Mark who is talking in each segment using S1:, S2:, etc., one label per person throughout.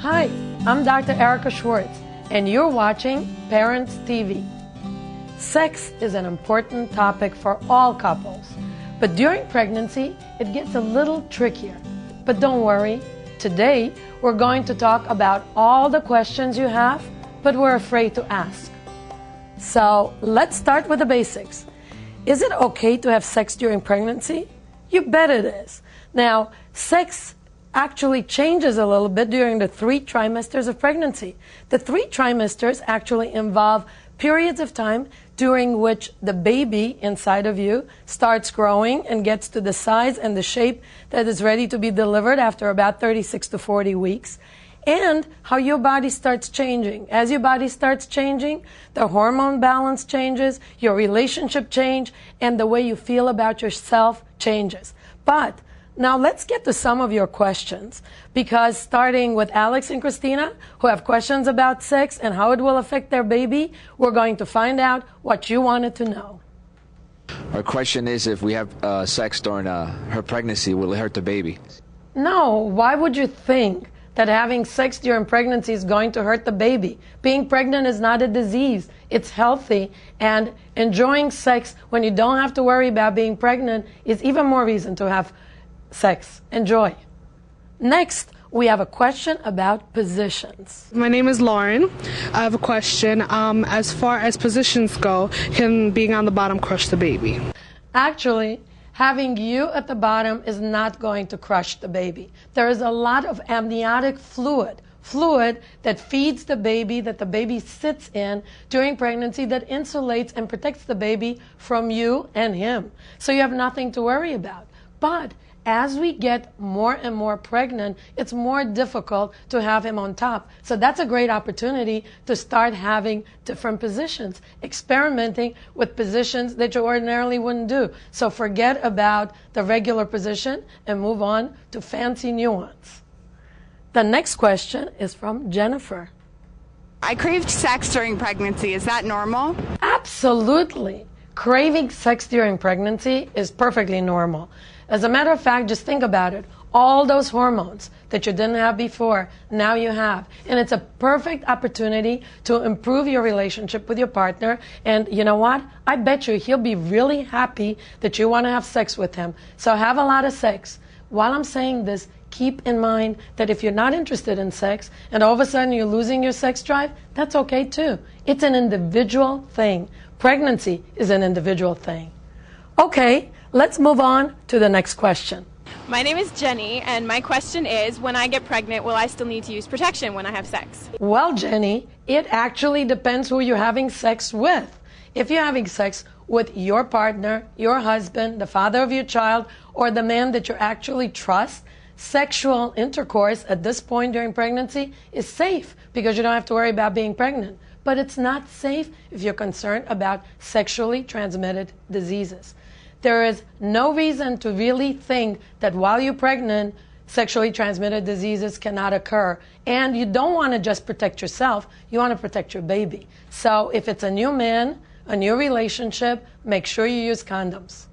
S1: Hi, I'm Dr. Erica Schwartz, and you're watching Parents TV. Sex is an important topic for all couples, but during pregnancy, it gets a little trickier. But don't worry, today we're going to talk about all the questions you have, but we're afraid to ask. So let's start with the basics. Is it okay to have sex during pregnancy? You bet it is. Now, sex actually changes a little bit during the 3 trimesters of pregnancy. The 3 trimesters actually involve periods of time during which the baby inside of you starts growing and gets to the size and the shape that is ready to be delivered after about 36 to 40 weeks, and how your body starts changing. As your body starts changing, the hormone balance changes, your relationship change, and the way you feel about yourself changes. But now let's get to some of your questions, because starting with Alex and Christina, who have questions about sex and how it will affect their baby, we're going to find out what you wanted to know.
S2: Our question is, if we have sex during her pregnancy, will it hurt the baby?
S1: No, why would you think that having sex during pregnancy is going to hurt the baby? Being pregnant is not a disease. It's healthy, and enjoying sex when you don't have to worry about being pregnant is even more reason to have sex. Enjoy. Next, we have a question about positions.
S3: My name is Lauren. I have a question. As far as positions go, can being on the bottom crush the baby?
S1: Actually, having you at the bottom is not going to crush the baby. There is a lot of amniotic fluid that feeds the baby, that the baby sits in during pregnancy, that insulates and protects the baby from you and him. So you have nothing to worry about. But as we get more and more pregnant, it's more difficult to have him on top. So that's a great opportunity to start having different positions, experimenting with positions that you ordinarily wouldn't do. So forget about the regular position and move on to fancy new ones. The next question is from Jennifer.
S4: I craved sex during pregnancy. Is that normal?
S1: Absolutely. Craving sex during pregnancy is perfectly normal. As a matter of fact, just think about it. All those hormones that you didn't have before, now you have. And it's a perfect opportunity to improve your relationship with your partner. And you know what? I bet you he'll be really happy that you want to have sex with him. So have a lot of sex. While I'm saying this, keep in mind that if you're not interested in sex and all of a sudden you're losing your sex drive, that's okay too. It's an individual thing. Pregnancy is an individual thing. Okay, let's move on to the next question.
S5: My name is Jenny, and my question is, when I get pregnant, will I still need to use protection when I have sex?
S1: Well, Jenny, it actually depends who you're having sex with. If you're having sex with your partner, your husband, the father of your child, or the man that you actually trust, sexual intercourse at this point during pregnancy is safe because you don't have to worry about being pregnant. But it's not safe if you're concerned about sexually transmitted diseases. There is no reason to really think that while you're pregnant, sexually transmitted diseases cannot occur. And you don't want to just protect yourself, you want to protect your baby. So if it's a new man, a new relationship, make sure you use condoms.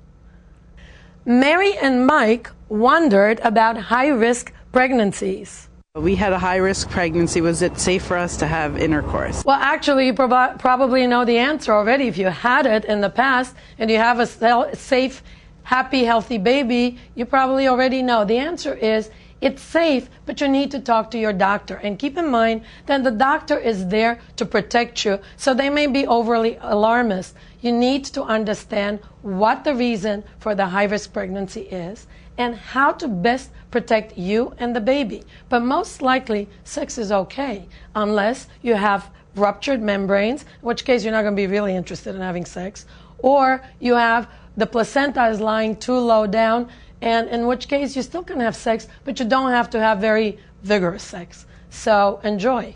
S1: Mary and Mike wondered about high-risk pregnancies.
S6: We had a high-risk pregnancy. Was it safe for us to have intercourse?
S1: Well, actually, you probably know the answer already. If you had it in the past and you have a safe, happy, healthy baby, you probably already know. The answer is it's safe, but you need to talk to your doctor. And keep in mind that the doctor is there to protect you, so they may be overly alarmist. You need to understand what the reason for the high-risk pregnancy is and how to best protect you and the baby. But most likely, sex is okay, unless you have ruptured membranes, in which case you're not going to be really interested in having sex, or you have the placenta is lying too low down, and in which case you still can have sex, but you don't have to have very vigorous sex. So enjoy.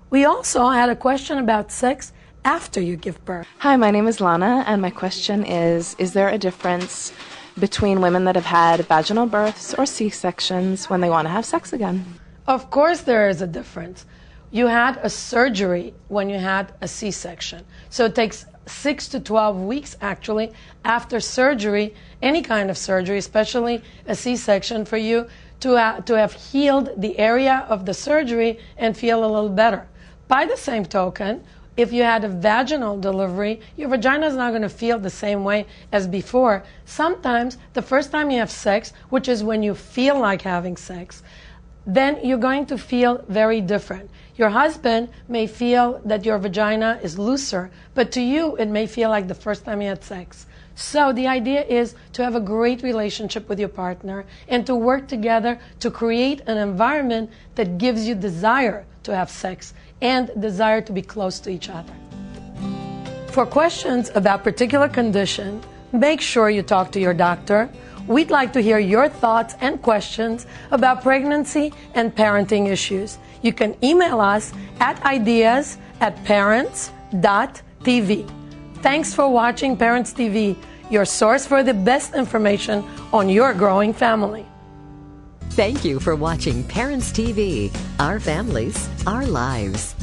S1: We also had a question about sex after you give birth.
S7: Hi, my name is Lana, and my question is there a difference between women that have had vaginal births or C-sections when they want to have sex again?
S1: Of course there is a difference. You had a surgery when you had a C-section. So it takes 6 to 12 weeks actually after surgery, any kind of surgery, especially a C-section, for you to have healed the area of the surgery and feel a little better. By the same token, if you had a vaginal delivery, your vagina is not going to feel the same way as before. Sometimes the first time you have sex, which is when you feel like having sex, then you're going to feel very different. Your husband may feel that your vagina is looser, but to you it may feel like the first time you had sex. So the idea is to have a great relationship with your partner and to work together to create an environment that gives you desire to have sex and desire to be close to each other. For questions about particular condition, make sure you talk to your doctor. We'd like to hear your thoughts and questions about pregnancy and parenting issues. You can email us at ideas@parents.tv. Thanks for watching Parents TV, your source for the best information on your growing family.
S8: Thank you for watching Parents TV, our families, our lives.